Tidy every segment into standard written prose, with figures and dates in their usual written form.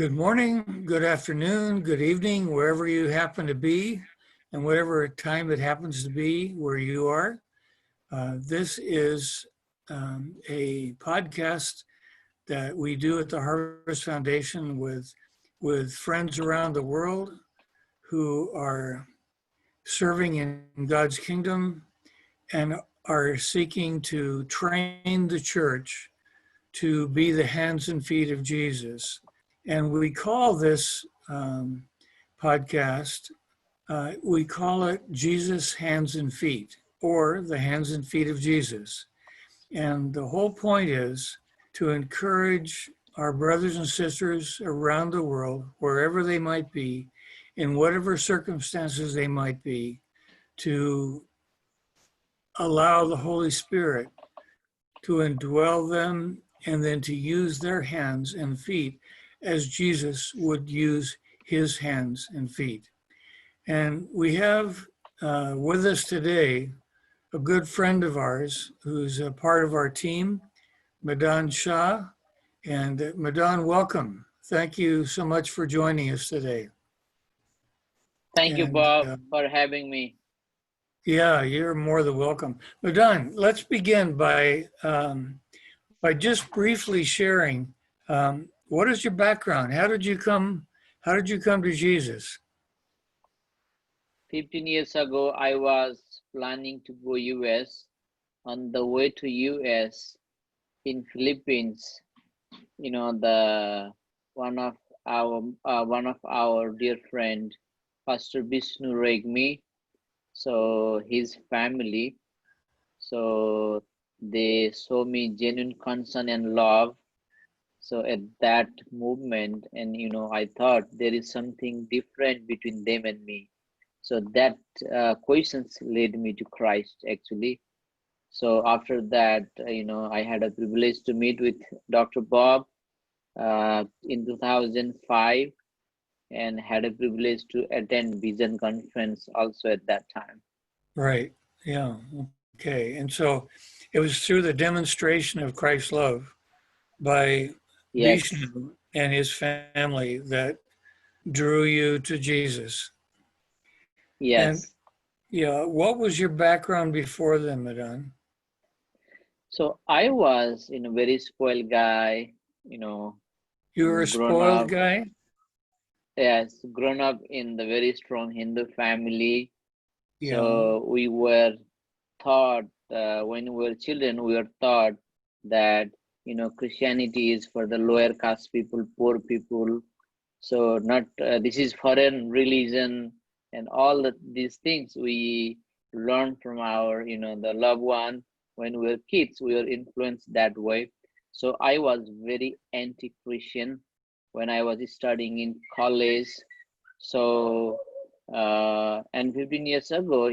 Good morning, good afternoon, good evening, wherever you happen to be, and whatever time it happens to be where you are. This is a podcast that we do at the Harvest Foundation with friends around the world who are serving in God's kingdom and are seeking to train the church to be the hands and feet of Jesus. And we call this podcast, we call it Jesus Hands and Feet, or the hands and feet of Jesus. And the whole point is to encourage our brothers and sisters around the world, wherever they might be, in whatever circumstances they might be, to allow the Holy Spirit to indwell them and then to use their hands and feet as Jesus would use his hands and feet. And we have with us today a good friend of ours who's a part of our team, MJ Shah. And Madan, welcome. Thank you so much for joining us today. Thank you, Bob, for having me. Yeah, you're more than welcome. Madan, let's begin by just briefly sharing what is your background? How did you come to Jesus? 15 years ago, I was planning to go US. On the way to US in Philippines, one of our dear friend, Pastor Vishnu Regmi, so his family, so they saw me genuine concern and love. So at that movement, and I thought there is something different between them and me. So that questions led me to Christ actually. So after that, I had a privilege to meet with Dr. Bob in 2005, and had a privilege to attend Vision Conference also at that time. Right. Yeah. Okay. And so it was through the demonstration of Christ's love by Vishnu and his family that drew you to Jesus. Yes. And what was your background before then, Madan? So I was, very spoiled guy, You were a spoiled guy? Yes, grown up in the very strong Hindu family. Yeah. So we were taught, when we were children, we were taught that, Christianity is for the lower caste people, poor people. So not, this is foreign religion, and all these things we learned from our, the loved one. When we were kids, we were influenced that way. So I was very anti-Christian when I was studying in college. So, and 15 years ago,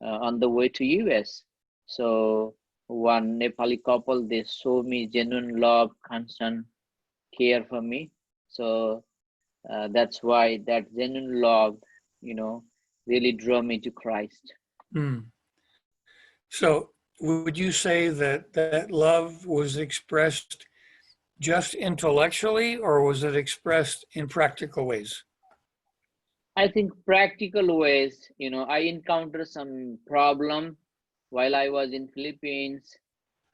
on the way to US. So one Nepali couple, they showed me genuine love, constant care for me. So that's why that genuine love, really drew me to Christ. So would you say that love was expressed just intellectually, or was it expressed in practical ways? I think practical ways, I encountered some problem while I was in Philippines.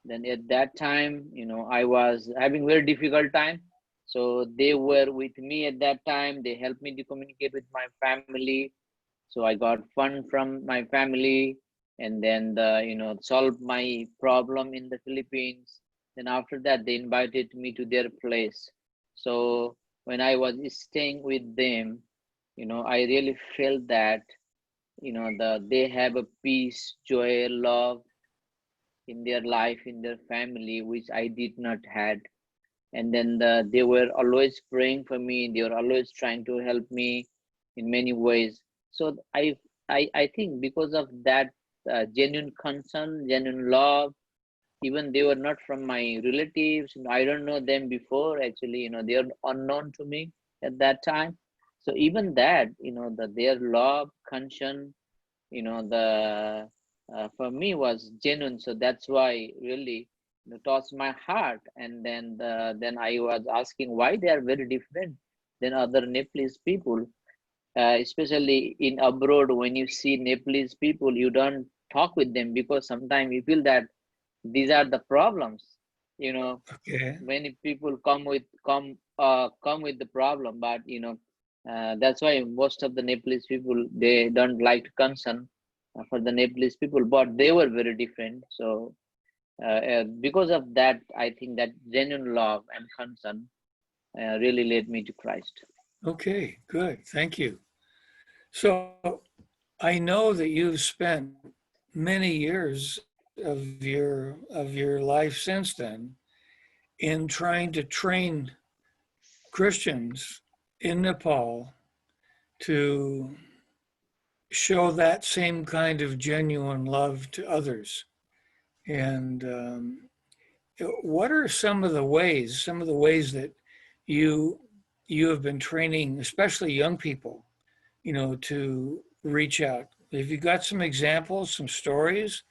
Then at that time, I was having very difficult time. So they were with me at that time. They helped me to communicate with my family. So I got fund from my family, and then solved my problem in the Philippines. Then after that, they invited me to their place. So when I was staying with them, I really felt that, they have a peace, joy, love in their life, in their family, which I did not had. And then they were always praying for me. They were always trying to help me in many ways. So I think because of that genuine concern, genuine love, even they were not from my relatives. I don't know them before actually. They are unknown to me at that time. So even that, their love, concern, the for me was genuine. So that's why really touched my heart. And then I was asking why they are very different than other Nepalese people, especially in abroad. When you see Nepalese people, you don't talk with them because sometimes you feel that these are the problems. You know, Okay. many people come with the problem, but that's why most of the Nepalese people, they don't like to concern for the Nepalese people, but they were very different. So because of that, I think that genuine love and concern really led me to Christ. Okay, good. Thank you. So I know that you've spent many years of your life since then in trying to train Christians in Nepal to show that same kind of genuine love to others. And what are some of the ways that you you have been training, especially young people, to reach out? Have you got some examples, some stories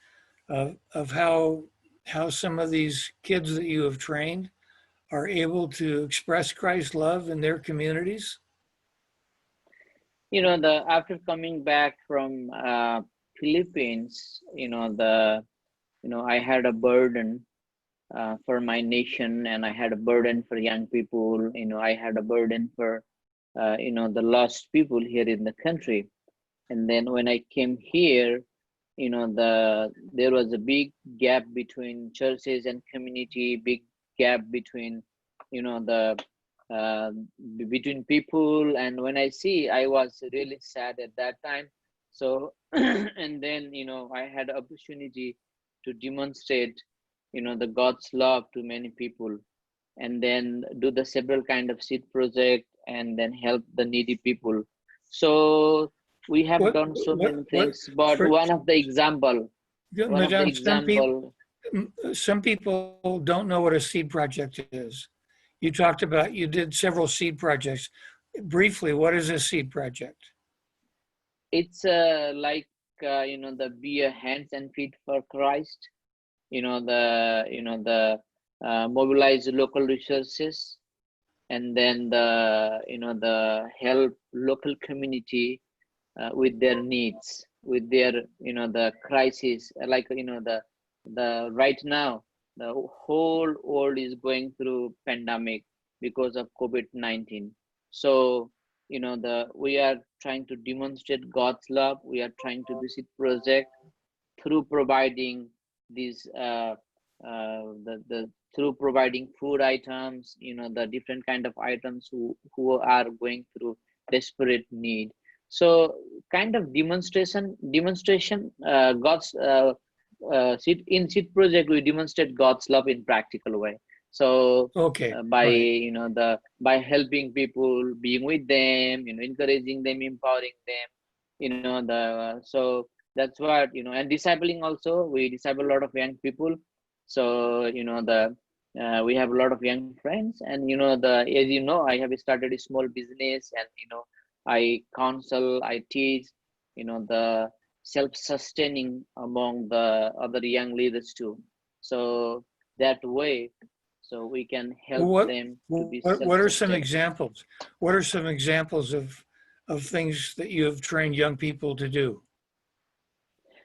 of how some of these kids that you have trained are able to express Christ's love in their communities? The after coming back from Philippines, I had a burden for my nation, and I had a burden for young people. I had a burden for the lost people here in the country. And then when I came here, there was a big gap between churches and community, big gap between the uh, between people. And when I was really sad at that time. So and then I had opportunity to demonstrate the God's love to many people, and then do the several kind of seed project, and then help the needy people. So we have done so many What things, but for, one of the Madame, example, some people don't know what a seed project is. You talked about you did several seed projects. Briefly, what is a seed project? it's like the be a hands and feet for Christ. The mobilize local resources, and then the help local community with their needs, with their the crisis, like the right now the whole world is going through pandemic because of COVID-19. So the we are trying to demonstrate God's love. We are trying to visit project through providing these the through providing food items, the different kind of items who are going through desperate need. So kind of demonstration God's seed project, we demonstrate God's love in practical way. So Okay, by right. the by helping people, being with them, encouraging them, empowering them, the that's what, and discipling also. We disciple a lot of young people. So the we have a lot of young friends, and as I have started a small business, and I counsel, I teach, the self-sustaining among the other young leaders too. So that way, so we can help What them to be what are some self-sustained. examples? What are some examples of things that you have trained young people to do?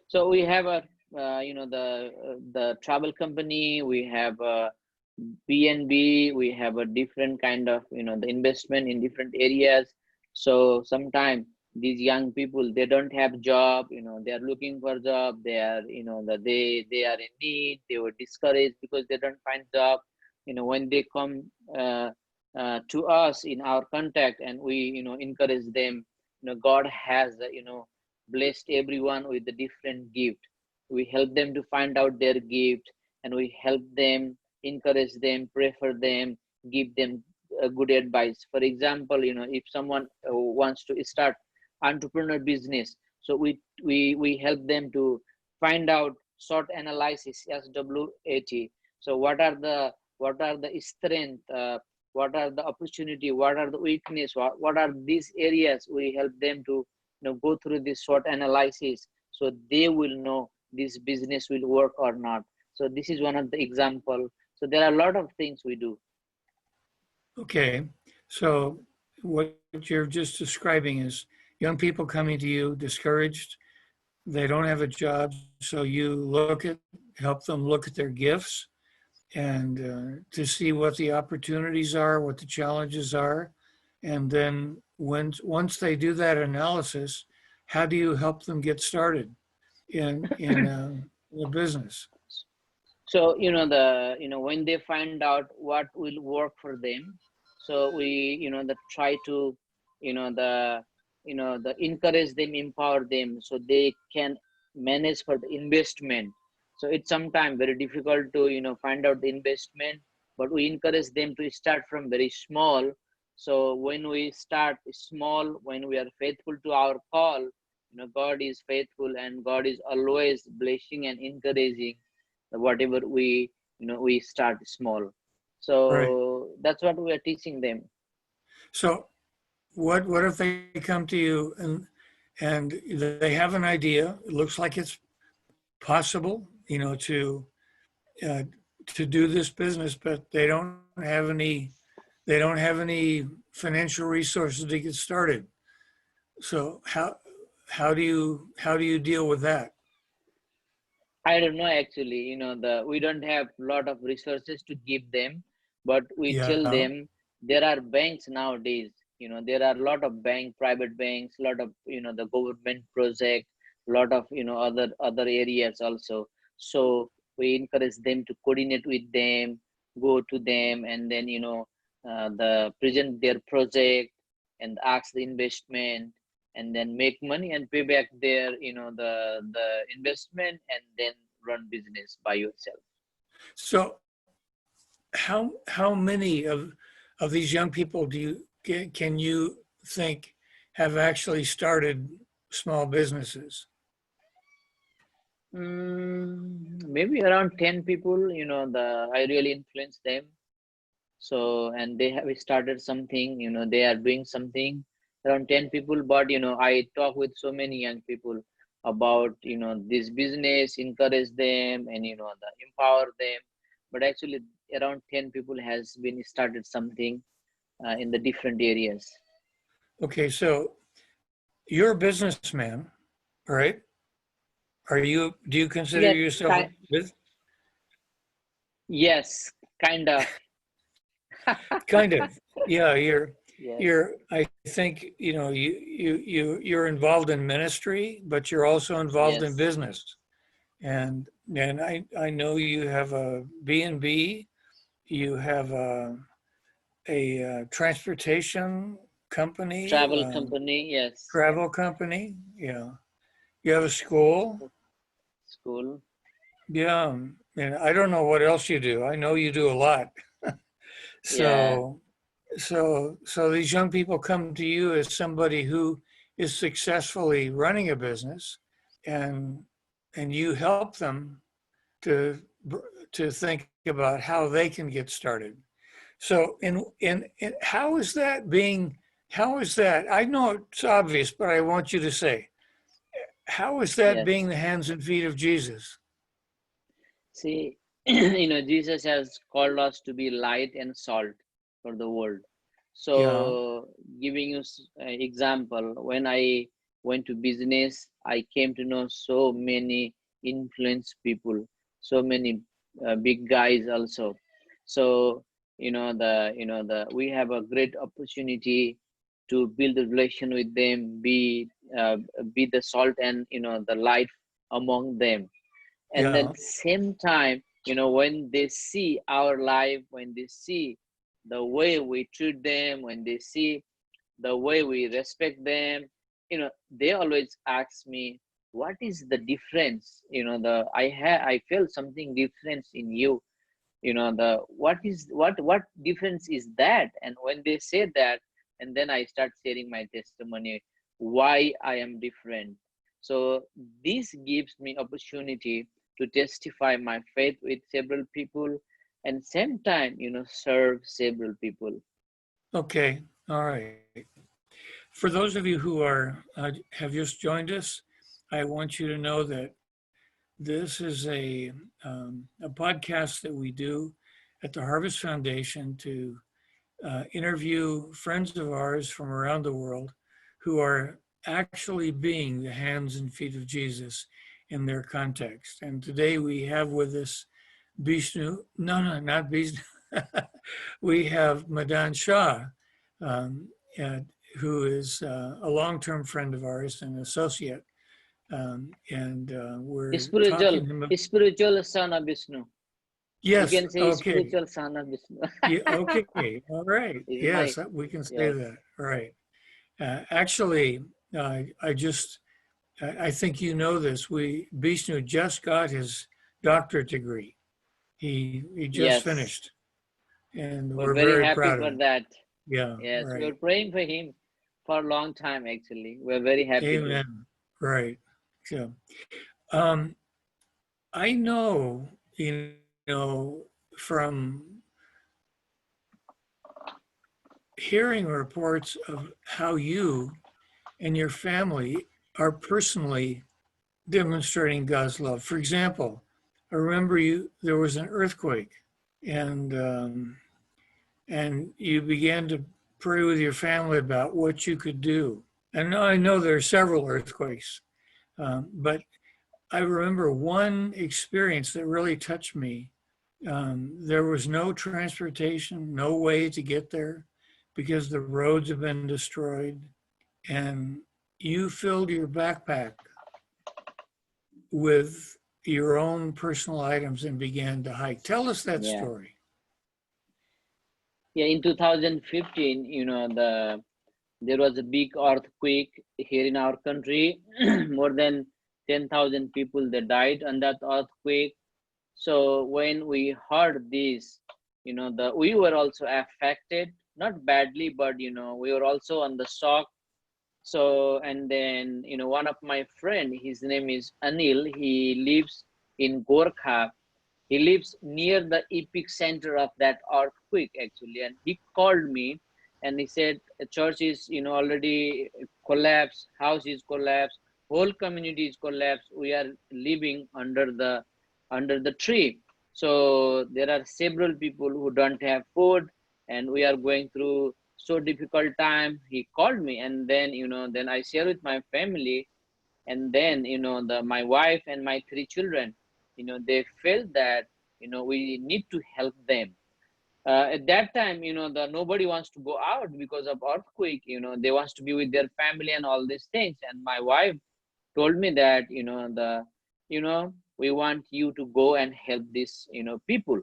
So we have a the travel company. We have a BNB. We have a different kind of the investment in different areas. So sometimes these young people, they don't have job. They are looking for job. They are they are in need. They were discouraged because they don't find job. When they come to us in our contact, and we encourage them. God has blessed everyone with a different gift. We help them to find out their gift, and we help them, encourage them, pray for them, give them good advice. For example, if someone wants to start entrepreneur business, so we help them to find out SWOT analysis, SWAT. So what are the strength, what are the opportunity, what are the weakness, what are these areas. We help them to go through this SWOT analysis, so they will know this business will work or not. So this is one of the example. So there are a lot of things we do. Okay. So what you're just describing is young people coming to you discouraged. They don't have a job. So you help them look at their gifts and to see what the opportunities are, what the challenges are. And then once they do that analysis, how do you help them get started in the business? So when they find out what will work for them, so we the try to the the encourage them, empower them, so they can manage for the investment. So it's sometimes very difficult to find out the investment, but we encourage them to start from very small. So when we start small, when we are faithful to our call, God is faithful and God is always blessing and encouraging whatever we start small. Right. So that's what we are teaching them. So what if they come to you and they have an idea? It looks like it's possible, uh, to do this business, but they don't have any financial resources to get started. So how do you deal with that? I don't know actually, the we don't have a lot of resources to give them, but we tell Yeah, them there are banks nowadays. There are a lot of private banks, a lot of the government project, a lot of other areas also. So we encourage them to coordinate with them, go to them, and then the present their project and ask the investment, and then make money and pay back their the investment, and then run business by yourself. so how many of these young people can you think have actually started small businesses? Maybe around 10 people, the I really influence them. So, and they have started something, they are doing something, around 10 people. But I talk with so many young people about this business, encourage them, and the empower them. But actually around 10 people has been started something in the different areas. Okay, so you're a businessman, right? Do you consider Yeah, yourself a yes, kind of. kind of? Yeah, Yes, I think, you're involved in ministry, but you're also involved in yes. business. And I know you have a B and B, you have a transportation company, Travel company, yes. travel company, yeah. You have a school. School. Yeah, and I don't know what else you do. I know you do a lot. Yeah. So, so these young people come to you as somebody who is successfully running a business, and you help them to to think about how they can get started. So, in how is that being? How is that? I know it's obvious, but I want you to say, how is that being Yes. the hands and feet of Jesus? See, Jesus has called us to be light and salt for the world. Yeah, So, giving you example, when I went to business, I came to know so many influence people, so many big guys also. So, the we have a great opportunity to build a relation with them, uh, be the salt and the light among them. And then yeah, same time, when they see our life, when they see the way we treat them, when they see the way we respect them, they always ask me, what is the difference? I felt something difference in you. The what difference is that? And when they say that, and then I start sharing my testimony, why I am different. So this gives me opportunity to testify my faith with several people, and same time serve several people. okay, all right. For those of you who have just joined us, I want you to know that This is a podcast that we do at the Harvest Foundation to interview friends of ours from around the world who are actually being the hands and feet of Jesus in their context. And today we have with us Bishnu, no, not Bishnu. We have Madan Shah, um, uh, who is a long-term friend of ours and associate. And we're Spiritual, talking about, spiritual son of Vishnu. You yes, can say okay. spiritual son of Vishnu. Yeah, okay, all right. Is my Yes, we can say yes, that. All right. Actually, I think you know this. Bishnu just got his doctorate degree. He just yes. finished, and We're we're very very happy proud of for him. that. Yeah, Yes, we right. were praying for him for a long time. Actually, we're very happy to. Amen. Right. So, um, I know, from hearing reports of how you and your family are personally demonstrating God's love. For example, I remember there was an earthquake, and and you began to pray with your family about what you could do. And I know there are several earthquakes, but I remember one experience that really touched me. There was no transportation, no way to get there because the roads have been destroyed. And you filled your backpack with your own personal items and began to hike. Tell us that Yeah, story. yeah. In 2015, there was a big earthquake here in our country. More than 10,000 people that died on that earthquake. So when we heard this, the we were also affected, not badly, but we were also on the shock. So and then one of my friend, his name is Anil. He lives in Gorkha. He lives near the epic center of that earthquake actually, and he called me, and he said the church is already collapsed, house is collapsed, whole community is collapsed. We are living under the tree. So there are several people who don't have food, and we are going through so difficult time. He called me, and then I share with my family, and then the my wife and my three children, they felt that we need to help them. At that time, the nobody wants to go out because of earthquake. They wants to be with their family and all these things. And my wife told me that we want you to go and help these people.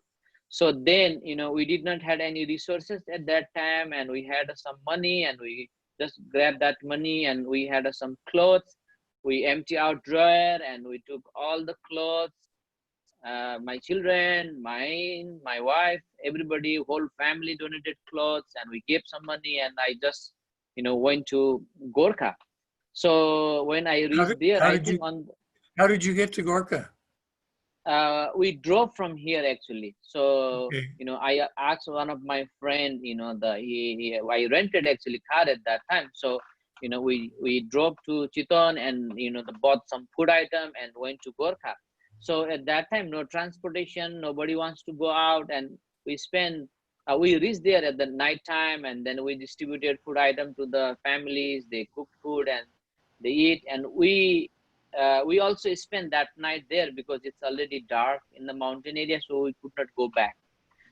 So then we did not had any resources at that time, and we had some money, and we just grabbed that money, and we had some clothes. We empty out drawer, and we took all the clothes, my children, mine, my wife, everybody, whole family donated clothes, and we gave some money, and I just went to Gorkha. So when I How reached did, there, how I did think you on how did you get to Gorka? we drove from here actually. So Okay. I asked one of my friend, I rented actually car at that time. So we drove to Chiton, and bought some food item and went to Gorkha. So at that time, no transportation, nobody wants to go out, and we spent. We reached there at the night time, and then we distributed food item to the families. They cooked food and they eat, and we also spent that night there because it's already dark in the mountain area, so we could not go back.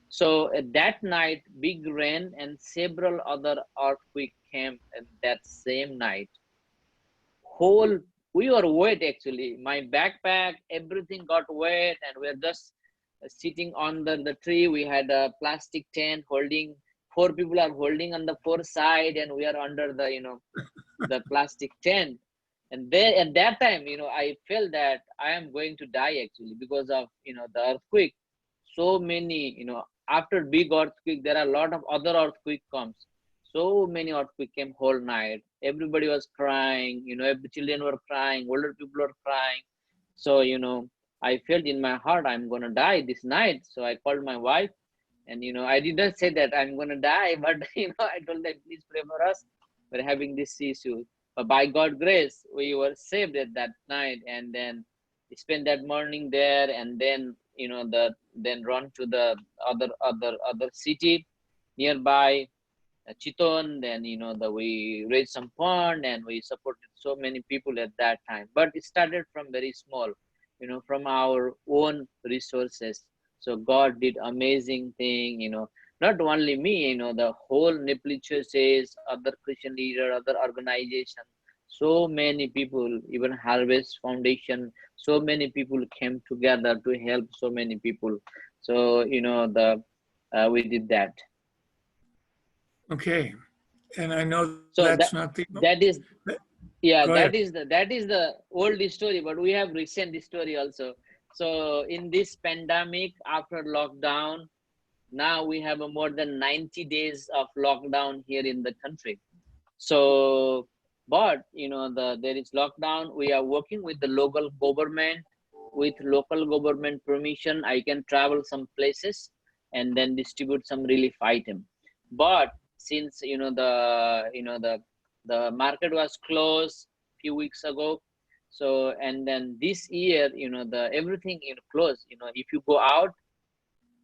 So that night, big rain and several other earthquake came at that same night. Whole We were wet actually. My backpack, everything got wet, and we're just sitting under the tree. We had a plastic tent holding. Four people are holding on the four side, and we are under the plastic tent. And there at that time, I felt that I am going to die actually because of the earthquake. So many, after big earthquake, there are a lot of other earthquake comes. So many earthquake came whole night. Everybody was crying, every children were crying, older people were crying. So I felt in my heart I'm gonna die this night. So I called my wife, and I did not say that I'm gonna die, but I told them, please pray for us. We're having this issue, but by God grace we were saved at that night. And then spend that morning there, and then then run to the other city nearby, Chiton. Then we raised some fund and we supported so many people at that time. But it started from very small, from our own resources. So God did amazing thing. Not only me. The whole Nepali churches, other Christian leader, other organization, so many people, even Harvest Foundation, so many people came together to help so many people. So the we did that. Okay. And I know So that's not the, that is yeah, go ahead. that is the old story, but we have recent story also. So in this pandemic, after lockdown, now we have a more than 90 days of lockdown here in the country. So, but there is lockdown. We are working with the local government. With local government permission, I can travel some places and then distribute some relief item. But since the market was closed few weeks ago, so and then this year the everything closed. If you go out,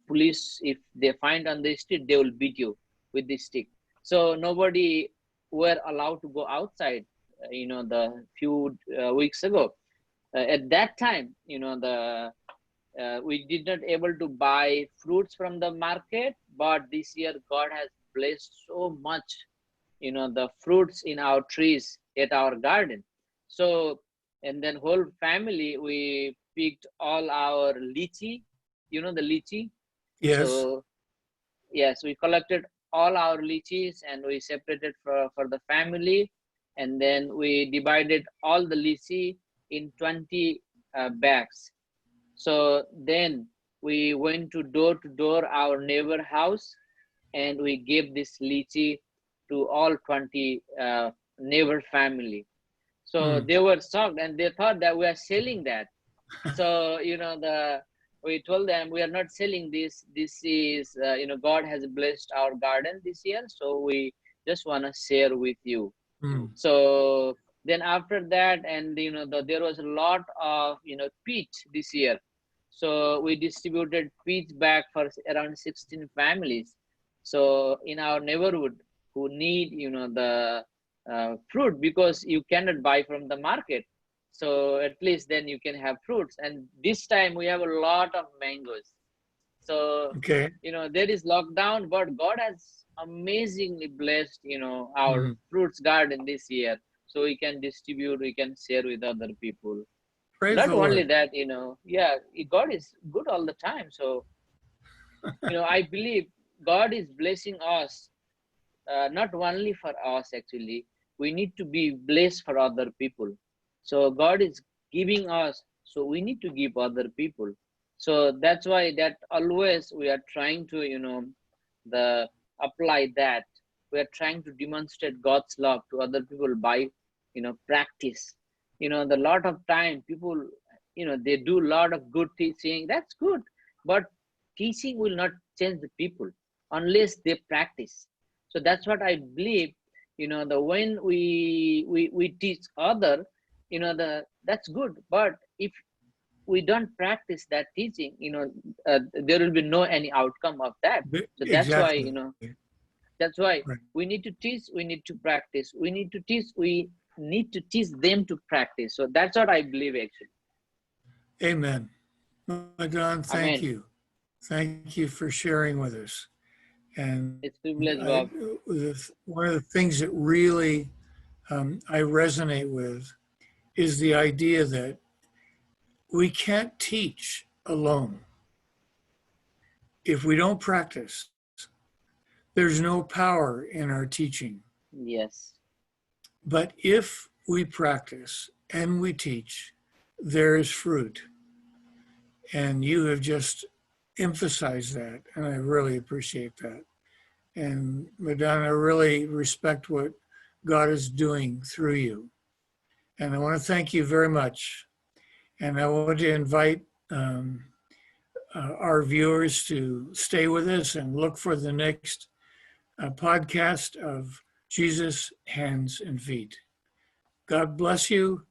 police, if they find on the street, they will beat you with the stick. So nobody were allowed to go outside. The few weeks ago. At that time, the we did not able to buy fruits from the market, but this year God has blessed so much. The fruits in our trees at our garden. So and then whole family we picked all our lychee. The lychee. Yes. So yes, we collected all our lychees and we separated for the family, and then we divided all the lychee in 20 bags. So then we went to door our neighbor house, and we gave this lychee to all 20 neighbor family. So Hmm. they were shocked and they thought that we are selling that. So the we told them we are not selling this. This is God has blessed our garden this year, so we just want to share with you. Hmm. So then after that, and there was a lot of peach this year, so we distributed peach back for around 16 families. So in our neighborhood who need the fruit, because you cannot buy from the market, so at least then you can have fruits. And this time we have a lot of mangoes. So Okay. there is lockdown, but God has amazingly blessed our Hmm. fruits garden this year, so we can distribute, we can share with other people. Praise Not the only Lord. that, yeah, God is good all the time. So I believe God is blessing us, not only for us. Actually, we need to be blessed for other people. So God is giving us, so we need to give other people. So that's why that always we are trying to the apply that. We are trying to demonstrate God's love to other people by practice. The lot of time people they do a lot of good teaching, that's good, but teaching will not change the people unless they practice. So that's what I believe. The when we teach other, that's good, but if we don't practice that teaching, there will be no any outcome of that. So that's why Exactly. that's why Right. we need to teach, we need to practice, we need to teach, we need to teach them to practice. So that's what I believe actually. Amen. My Don, thank Amen. you. Thank you for sharing with us. And It's privilege, I, Bob. one of the things that really I resonate with is the idea that we can't teach alone. If we don't practice, there's no power in our teaching. Yes. But if we practice and we teach, there is fruit. And you have just emphasized that. And I really appreciate that. And Madonna, I really respect what God is doing through you. And I want to thank you very much. And I want to invite our viewers to stay with us and look for the next podcast of Jesus, Hands and Feet. God bless you.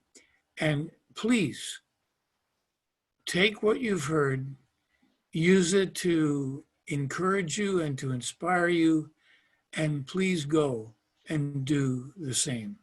And please take what you've heard, use it to encourage you and to inspire you, and please go and do the same.